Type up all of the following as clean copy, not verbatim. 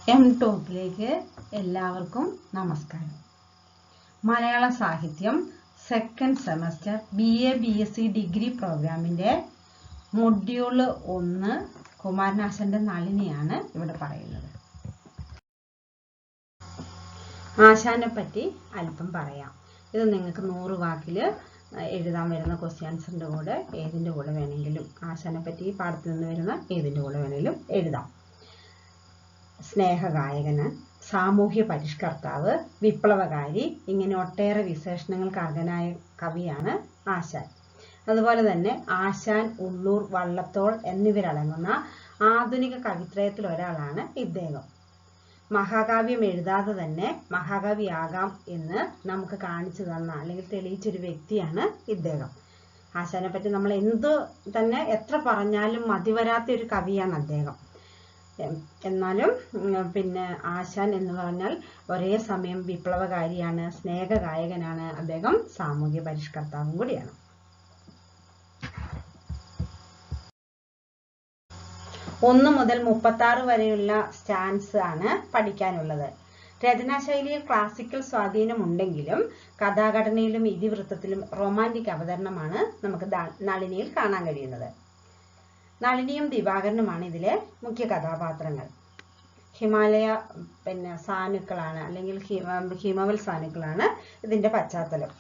M ടോക്കിലേക്ക് എല്ലാവർക്കും നമസ്കാരം. മലയാള സാഹിത്യം second semester BA BSc degree പ്രോഗ്രാമിൻ്റെ മൊഡ്യൂൾ 1 കുമാരനാശാന്റെ നളിനിയാണ് ഇവിടെ പറയുന്നത്. ആശാനെ പറ്റി അല്പം പറയാം. ഇത് നിങ്ങൾക്ക് 100 വാക്കിൽ എഴുതാൻ വരുന്ന ക്വസ്റ്റ്യൻസിൻ്റെ കൂടെ ഏതിൻ്റെ കൂടെ വേണമെങ്കിലും ആശാനെ പറ്റി ഈ പാഠത്തിൽ നിന്ന് വരുന്ന ഏതിൻ്റെ കൂടെ വേണമെങ്കിലും എഴുതാം. സ്നേഹഗായകന്, സാമൂഹ്യ പരിഷ്കർത്താവ്, വിപ്ലവകാരി, ഇങ്ങനെ ഒട്ടേറെ വിശേഷണങ്ങൾക്ക് അർഹനായ കവിയാണ് ആശാൻ. അതുപോലെ തന്നെ ആശാൻ, ഉള്ളൂർ, വള്ളത്തോൾ എന്നിവരടങ്ങുന്ന ആധുനിക കവിത്രയത്തിൽ ഒരാളാണ് ഇദ്ദേഹം. മഹാകാവ്യം എഴുതാതെ തന്നെ മഹാകവിയാകാം എന്ന് നമുക്ക് കാണിച്ചു തന്ന അല്ലെങ്കിൽ തെളിയിച്ചൊരു വ്യക്തിയാണ് ഇദ്ദേഹം. ആശാനെ പറ്റി നമ്മൾ തന്നെ എത്ര പറഞ്ഞാലും മതിവരാത്ത ഒരു കവിയാണ് അദ്ദേഹം. എന്നാലും ആശാൻ എന്ന് പറഞ്ഞാൽ ഒരേ സമയം വിപ്ലവകാരിയാണ്, സ്നേഹഗായകനാണ്, അദ്ദേഹം സാമൂഹ്യ പരിഷ്കർത്താവും കൂടിയാണ്. 1 മുതൽ 36 വരെയുള്ള സ്റ്റാൻസ് ആണ് പഠിക്കാനുള്ളത്. രചനാശൈലിയിൽ ക്ലാസിക്കൽ സ്വാധീനമുണ്ടെങ്കിലും കഥാഘടനയിലും ഇതിവൃത്തത്തിലും റൊമാൻറ്റിക് അവതരണമാണ് നമുക്ക് നളിനിയിൽ കാണാൻ കഴിയുന്നത്. നളിനിയും ദിവാകരനുമാണ് ഇതിലെ മുഖ്യ കഥാപാത്രങ്ങൾ. ഹിമാലയ സാനുക്കളാണ് അല്ലെങ്കിൽ ഹിമവൽ സാനുക്കളാണ് ഇതിന്റെ പശ്ചാത്തലം.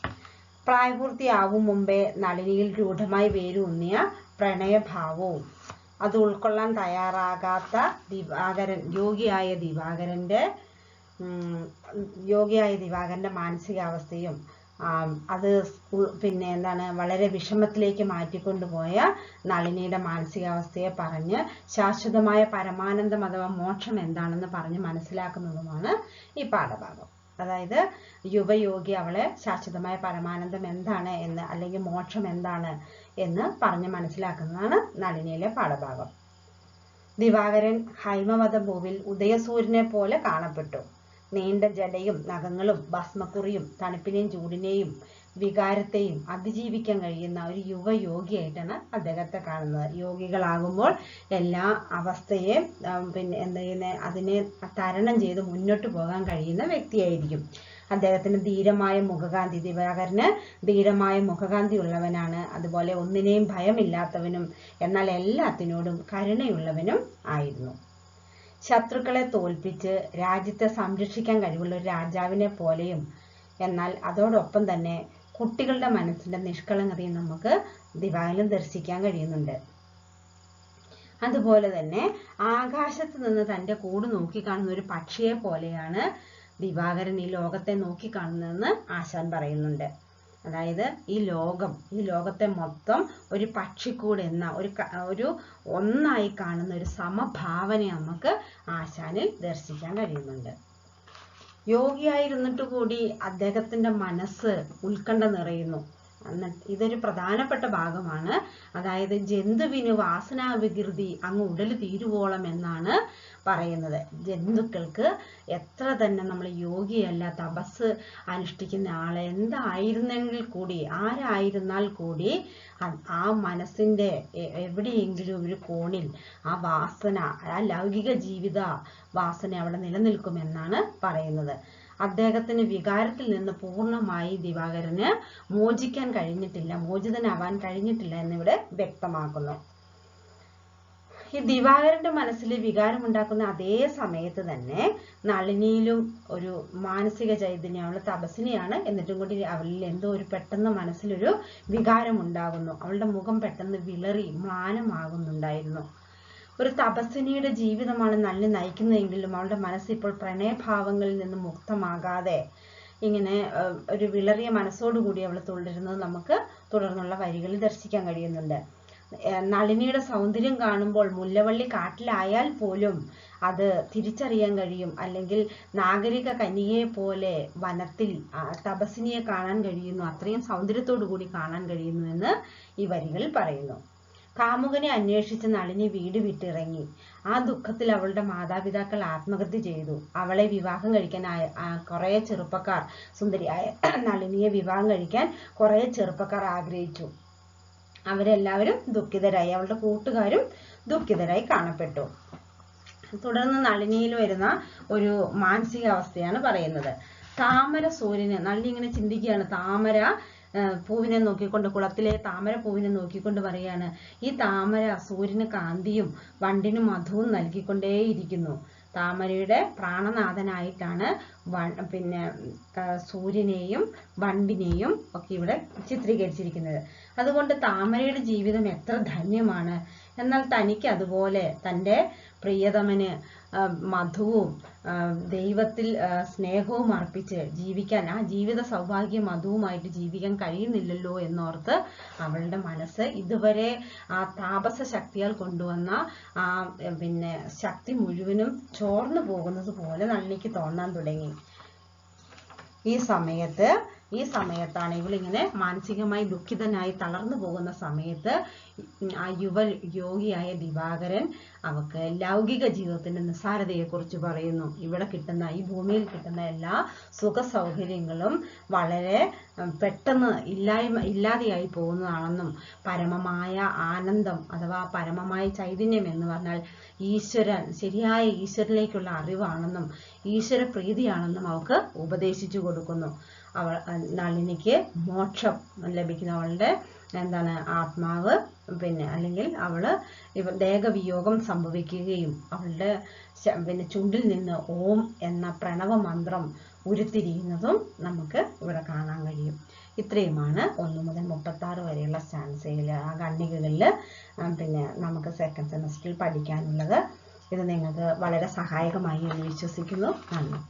പ്രായപൂർത്തിയാവും മുമ്പേ നളിനിയിൽ രൂഢമായി വേരൂന്നിയ പ്രണയഭാവവും അത് ഉൾക്കൊള്ളാൻ തയ്യാറാകാത്ത യോഗിയായ ദിവാകരന്റെ മാനസികാവസ്ഥയും അത് വളരെ വിഷമത്തിലേക്ക് മാറ്റിക്കൊണ്ടുപോയ നളിനിയുടെ മാനസികാവസ്ഥയെ പറഞ്ഞ് ശാശ്വതമായ പരമാനന്ദം അഥവാ മോക്ഷം എന്താണെന്ന് പറഞ്ഞ് മനസ്സിലാക്കുന്നതുമാണ് ഈ പാഠഭാഗം. അതായത് യുവയോഗി അവളെ ശാശ്വതമായ പരമാനന്ദം എന്താണ് എന്ന് അല്ലെങ്കിൽ മോക്ഷം എന്താണ് എന്ന് പറഞ്ഞ് മനസ്സിലാക്കുന്നതാണ് നളിനിയിലെ പാഠഭാഗം. ദിവാകരൻ ഹൈമവതഭൂവിൽ ഉദയസൂര്യനെ പോലെ കാണപ്പെട്ടു. നീണ്ട ജടയും നഖങ്ങളും ഭസ്മക്കുറിയും തണുപ്പിനെയും ചൂടിനെയും വികാരത്തെയും അതിജീവിക്കാൻ കഴിയുന്ന ഒരു യുവയോഗിയായിട്ടാണ് അദ്ദേഹത്തെ കാണുന്നത്. യോഗികളാകുമ്പോൾ എല്ലാ അവസ്ഥയെയും അതിനെ തരണം ചെയ്ത് മുന്നോട്ട് പോകാൻ കഴിയുന്ന വ്യക്തിയായിരിക്കും. അദ്ദേഹത്തിന് ധീരമായ മുഖകാന്തി, ദിവാകരന് ധീരമായ മുഖകാന്തി ഉള്ളവനാണ്. അതുപോലെ ഒന്നിനെയും ഭയമില്ലാത്തവനും എന്നാൽ എല്ലാത്തിനോടും കരുണയുള്ളവനും ആയിരുന്നു. ശത്രുക്കളെ തോൽപ്പിച്ച് രാജ്യത്തെ സംരക്ഷിക്കാൻ കഴിവുള്ള ഒരു രാജാവിനെ പോലെയും എന്നാൽ അതോടൊപ്പം തന്നെ കുട്ടികളുടെ മനസ്സിന്റെ നിഷ്കളങ്കതയും നമുക്ക് ദിവാകരനിൽ ദർശിക്കാൻ കഴിയുന്നുണ്ട്. അതുപോലെ തന്നെ ആകാശത്ത് നിന്ന് തൻ്റെ കൂട് നോക്കിക്കാണുന്ന ഒരു പക്ഷിയെ പോലെയാണ് ദിവാകരൻ ഈ ലോകത്തെ നോക്കിക്കാണുന്നതെന്ന് ആശാൻ പറയുന്നുണ്ട്. അതായത് ഈ ലോകത്തെ മൊത്തം ഒരു പക്ഷിക്കൂട് എന്ന ഒരു ഒന്നായി കാണുന്ന ഒരു സമഭാവന നമുക്ക് ആശാനിൽ ദർശിക്കാൻ കഴിയുന്നുണ്ട്. യോഗിയായിരുന്നിട്ട് കൂടി അദ്ദേഹത്തിന്റെ മനസ്സ് ഉത്കണ്ഠ നിറയുന്നു. ഇതൊരു പ്രധാനപ്പെട്ട ഭാഗമാണ്. അതായത് ജന്തുവിന് വാസനാവികൃതി അങ്ങ് ഉടൽ തീരുവോളം എന്നാണ് പറയുന്നത്. ജന്തുക്കൾക്ക് എത്ര തന്നെ നമ്മൾ യോഗിയല്ല, തപസ് അനുഷ്ഠിക്കുന്ന ആളെ എന്തായിരുന്നെങ്കിൽ കൂടി, ആരായിരുന്നാൽ കൂടി ആ മനസ്സിന്റെ എവിടെയെങ്കിലും ഒരു കോണിൽ ആ വാസന, ആ ലൗകിക ജീവിത വാസന അവിടെ നിലനിൽക്കുമെന്നാണ് പറയുന്നത്. അദ്ദേഹത്തിന് വികാരത്തിൽ നിന്ന് പൂർണ്ണമായി ദിവാകരന് മോചിതനാവാൻ കഴിഞ്ഞിട്ടില്ല എന്നിവിടെ വ്യക്തമാക്കുന്നു. ഈ ദിവാകരന്റെ മനസ്സിൽ വികാരമുണ്ടാക്കുന്ന അതേ സമയത്ത് തന്നെ നളിനിയിലും ഒരു മാനസിക ചൈതന്യം, അവൾ തപസ്വിനിയാണ്, എന്നിട്ടും കൂടി അവളിൽ എന്തോ ഒരു പെട്ടെന്ന് മനസ്സിലൊരു വികാരം ഉണ്ടാകുന്നു. അവളുടെ മുഖം പെട്ടെന്ന് വിളറി മ്ലാനമാകുന്നുണ്ടായിരുന്നു. ഒരു തപസ്വിനിയുടെ ജീവിതമാണ് നളിനി നയിക്കുന്നതെങ്കിലും അവളുടെ മനസ്സിപ്പോൾ പ്രണയഭാവങ്ങളിൽ നിന്ന് മുക്തമാകാതെ ഇങ്ങനെ ഒരു വിളറിയ മനസ്സോടുകൂടി അവൾ തുടരുന്നത് നമുക്ക് തുടർന്നുള്ള വരികളിൽ ദർശിക്കാൻ കഴിയുന്നുണ്ട്. നളിനിയുടെ സൗന്ദര്യം കാണുമ്പോൾ മുല്ലവള്ളി കാട്ടിലായാൽ പോലും അത് തിരിച്ചറിയാൻ കഴിയും. അല്ലെങ്കിൽ നാഗരിക കന്യകയെ പോലെ വനത്തിൽ തപസ്വിനിയെ കാണാൻ കഴിയുന്നു, അത്രയും സൗന്ദര്യത്തോടു കൂടി കാണാൻ കഴിയുന്നു എന്ന് ഈ വരികൾ പറയുന്നു. കാമുകനെ അന്വേഷിച്ച് നളിനി വീട് വിട്ടിറങ്ങി. ആ ദുഃഖത്തിൽ അവളുടെ മാതാപിതാക്കൾ ആത്മഹത്യ ചെയ്തു. അവളെ വിവാഹം കഴിക്കാൻ കുറെ ചെറുപ്പക്കാർ, സുന്ദരിയായ നളിനിയെ വിവാഹം കഴിക്കാൻ കുറെ ചെറുപ്പക്കാർ ആഗ്രഹിച്ചു. അവരെല്ലാവരും ദുഃഖിതരായി, അവളുടെ കൂട്ടുകാരും ദുഃഖിതരായി കാണപ്പെട്ടു. തുടർന്ന് നളിനിയിൽ വരുന്ന ഒരു മാനസികാവസ്ഥയാണ് പറയുന്നത്. താമര സൂര്യന്, നളിനി ഇങ്ങനെ ചിന്തിക്കുകയാണ്, താമര പൂവിനെ നോക്കിക്കൊണ്ട്, കുളത്തിലെ താമര പൂവിനെ നോക്കിക്കൊണ്ട് പറയാണ്, ഈ താമര സൂര്യന് കാന്തിയും വണ്ടിന് മധുവും നൽകിക്കൊണ്ടേയിരിക്കുന്നു. താമരയുടെ പ്രാണനാഥനായിട്ടാണ് പിന്നെ സൂര്യനെയും വണ്ടിനെയും ഒക്കെ ഇവിടെ ചിത്രീകരിച്ചിരിക്കുന്നത്. അതുകൊണ്ട് താമരയുടെ ജീവിതം എത്ര ധന്യമാണ്. എന്നാൽ തനിക്ക് അതുപോലെ തൻ്റെ പ്രിയതമന് മധുവും ദൈവത്തിൽ സ്നേഹവും അർപ്പിച്ച് ജീവിക്കാൻ, ആ ജീവിത സൗഭാഗ്യ മധുവുമായിട്ട് ജീവിക്കാൻ കഴിയുന്നില്ലല്ലോ എന്നോർത്ത് അവളുടെ മനസ്സ് ഇതുവരെ ആ താപസ ശക്തിയാൽ കൊണ്ടുവന്ന ആ പിന്നെ ശക്തി മുഴുവനും ചോർന്നു പോകുന്നത് പോലെ നളിനിക്ക് തോന്നാൻ തുടങ്ങി. ഈ സമയത്താണ് ഇവളിങ്ങനെ മാനസികമായി ദുഃഖിതനായി തളർന്നു പോകുന്ന സമയത്ത് ആ യോഗിയായ ദിവാകരൻ അവക്ക് ലൗകിക ജീവിതത്തിന്റെ നിസ്സാരതയെക്കുറിച്ച് പറയുന്നു. ഇവിടെ കിട്ടുന്ന, ഈ ഭൂമിയിൽ കിട്ടുന്ന എല്ലാ സുഖ സൗകര്യങ്ങളും വളരെ പെട്ടെന്ന് ഇല്ലാതെയായി പോകുന്നതാണെന്നും പരമമായ ആനന്ദം അഥവാ പരമമായ ചൈതന്യം എന്ന് പറഞ്ഞാൽ ഈശ്വരൻ, ശരിയായ ഈശ്വരനിലേക്കുള്ള അറിവാണെന്നും ഈശ്വര പ്രീതിയാണെന്നും അവൾക്ക് ഉപദേശിച്ചു കൊടുക്കുന്നു. നളിനിക്ക് മോക്ഷം ലഭിക്കുന്ന, അവളുടെ ആത്മാവ് അല്ലെങ്കിൽ ദേഹവിയോഗം സംഭവിക്കുകയും അവളുടെ ചുണ്ടിൽ നിന്ന് ഓം എന്ന പ്രണവ മന്ത്രം ഉരുത്തിരിയുന്നതും നമുക്ക് ഇവിടെ കാണാൻ കഴിയും. ഇത്രയുമാണ് 1 മുതൽ 36 വരെയുള്ള സ്റ്റാൻസയിൽ, ആ ഖണ്ഡികകളിൽ നമുക്ക് സെക്കൻഡ് സെമസ്റ്ററിൽ പഠിക്കാനുള്ളത്. ഇത് നിങ്ങൾക്ക് വളരെ സഹായകമായി എന്ന് വിശ്വസിക്കുന്നു. നന്ദി.